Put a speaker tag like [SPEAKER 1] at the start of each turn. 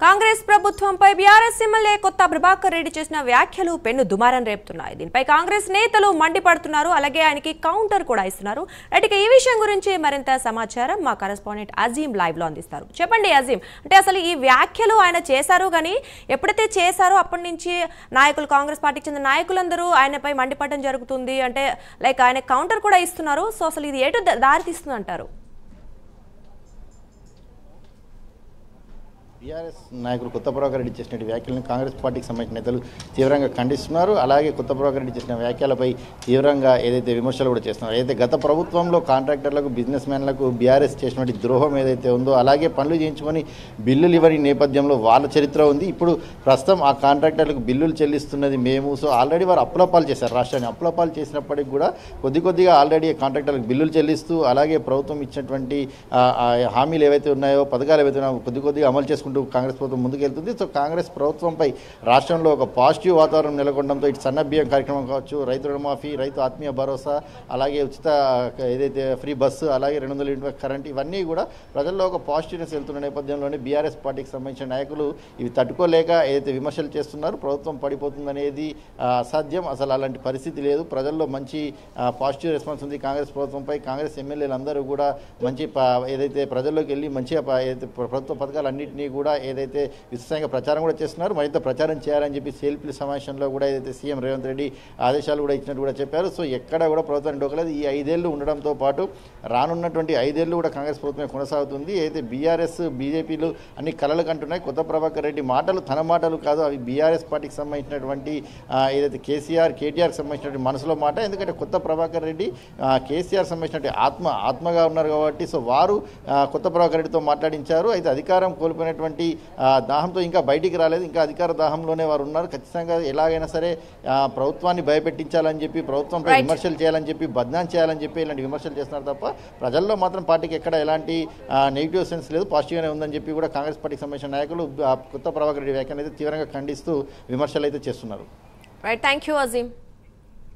[SPEAKER 1] కాంగ్రెస్ ప్రభుత్వంపై BRS MLA కొత్త ప్రభాకర్ రెడ్డి చేసిన వ్యాఖ్యలు పెను దుమారం రేపుతున్నాయి. దీనిపై కాంగ్రెస్ నేతలు మండిపడుతున్నారు. అలాగే ఆయనకి కౌంటర్ కూడా ఇస్తున్నారు. అయితే ఈ విషయం గురించి మరింత సమాచారం మా కరెస్పాండెంట్ అజీం లైవ్ లో అందిస్తారు. చెప్పండి అజీం, అంటే అసలు ఈ వ్యాఖ్యలు ఆయన చేశారు కానీ ఎప్పుడైతే చేశారో అప్పటి నుంచి నాయకులు, కాంగ్రెస్ పార్టీకి చెందిన నాయకులందరూ ఆయనపై మండిపడడం జరుగుతుంది. అంటే లైక్ ఆయన కౌంటర్ కూడా ఇస్తున్నారు. సో అసలు ఇది ఎటు దారి తీస్తుంది అంటారు?
[SPEAKER 2] బీఆర్ఎస్ నాయకులు కొత్త ప్రభాకర్ రెడ్డి చేసిన వ్యాఖ్యలను కాంగ్రెస్ పార్టీకి సంబంధించిన నేతలు తీవ్రంగా ఖండిస్తున్నారు. అలాగే కొత్త ప్రభాకర్ రెడ్డి చేసిన వ్యాఖ్యలపై తీవ్రంగా ఏదైతే విమర్శలు కూడా చేస్తున్నారు. అయితే గత ప్రభుత్వంలో కాంట్రాక్టర్లకు, బిజినెస్ మ్యాన్లకు బీఆర్ఎస్ చేసినటువంటి ద్రోహం ఏదైతే ఉందో, అలాగే పనులు చేయించుకొని బిల్లులు ఇవ్వని నేపథ్యంలో వాళ్ళ చరిత్ర ఉంది. ఇప్పుడు ప్రస్తుతం ఆ కాంట్రాక్టర్లకు బిల్లులు చెల్లిస్తున్నది మేము. సో ఆల్రెడీ వారు అప్పులపాలు చేశారు. రాష్ట్రాన్ని అప్పులపాలు చేసినప్పటికీ కూడా కొద్దిగా ఆల్రెడీ కాంట్రాక్టర్లకు బిల్లులు చెల్లిస్తూ, అలాగే ప్రభుత్వం ఇచ్చినటువంటి హామీలు ఏవైతే ఉన్నాయో, పథకాలు ఏవైతే ఉన్నాయో కొద్దిగా అమలు చేసుకుంటూ కాంగ్రెస్ ప్రభుత్వం ముందుకెళ్తుంది. సో కాంగ్రెస్ ప్రభుత్వంపై రాష్ట్రంలో ఒక పాజిటివ్ వాతావరణం నెలకొనడంతో ఇటు సన్న బియ్యం కార్యక్రమం కావచ్చు, రైతు రుణమాఫీ, రైతు ఆత్మీయ భరోసా, అలాగే ఉచిత ఏదైతే ఫ్రీ బస్సు, అలాగే 200 యూనిట్ కరెంట్, ఇవన్నీ కూడా ప్రజల్లో ఒక పాజిటివ్నెస్ వెళ్తున్న నేపథ్యంలోనే బీఆర్ఎస్ పార్టీకి సంబంధించిన నాయకులు ఇవి తట్టుకోలేక ఏదైతే విమర్శలు చేస్తున్నారు, ప్రభుత్వం పడిపోతుందనేది అసాధ్యం. అసలు అలాంటి పరిస్థితి లేదు. ప్రజల్లో మంచి పాజిటివ్ రెస్పాన్స్ ఉంది కాంగ్రెస్ ప్రభుత్వంపై. కాంగ్రెస్ ఎమ్మెల్యేలు అందరూ కూడా మంచి ఏదైతే ప్రజల్లోకి వెళ్ళి మంచిగా ఏదైతే ప్రభుత్వ పథకాలన్నింటినీ కూడా ఏదైతే విస్తృతంగా ప్రచారం కూడా చేస్తున్నారు. మరింత ప్రచారం చేయాలని చెప్పి సేల్పీ సమావేశంలో కూడా ఏదైతే సీఎం రేవంత్ రెడ్డి ఆదేశాలు కూడా ఇచ్చినట్టు కూడా చెప్పారు. సో ఎక్కడ కూడా ప్రభుత్వాన్ని డోకలేదు. ఈ 5 ఏళ్లు ఉండడంతో పాటు రానున్నటువంటి 5 ఏళ్లు కూడా కాంగ్రెస్ ప్రభుత్వమే కొనసాగుతుంది. అయితే బీఆర్ఎస్, బీజేపీలు అన్ని కలలు కంటున్నాయి. కొత్త ప్రభాకర్ రెడ్డి మాటలు తన మాటలు కాదు, అవి బీఆర్ఎస్ పార్టీకి సంబంధించినటువంటి ఏదైతే కేటీఆర్కి సంబంధించినటువంటి మనసులో మాట. ఎందుకంటే కొత్త ప్రభాకర్ రెడ్డి కేసీఆర్ సంబంధించినటువంటి ఆత్మగా ఉన్నారు కాబట్టి సో వారు కొత్త ప్రభాకర్ రెడ్డితో మాట్లాడించారు. అయితే అధికారం కోల్పోయినటువంటి దాహంతో ఇంకా బయటికి రాలేదు. ఇంకా అధికార దాహంలోనే వారు ఉన్నారు. ఖచ్చితంగా ఎలాగైనా సరే ప్రభుత్వాన్ని భయపెట్టించాలని చెప్పి, ప్రభుత్వంపై విమర్శలు చేయాలని చెప్పి, బద్నాం చేయాలని చెప్పి ఇలాంటి విమర్శలు చేస్తున్నారు తప్ప ప్రజల్లో మాత్రం పార్టీకి ఎక్కడ ఎలాంటి నెగిటివ్ సెన్స్ లేదు, పాజిటివ్గానే ఉందని చెప్పి కూడా కాంగ్రెస్ పార్టీకి సంబంధించిన నాయకులు కొత్త ప్రభాకర్ రెడ్డి వ్యాఖ్యలు అయితే తీవ్రంగా ఖండిస్తూ విమర్శలు అయితే చేస్తున్నారు.
[SPEAKER 1] Right, thank you Azeem.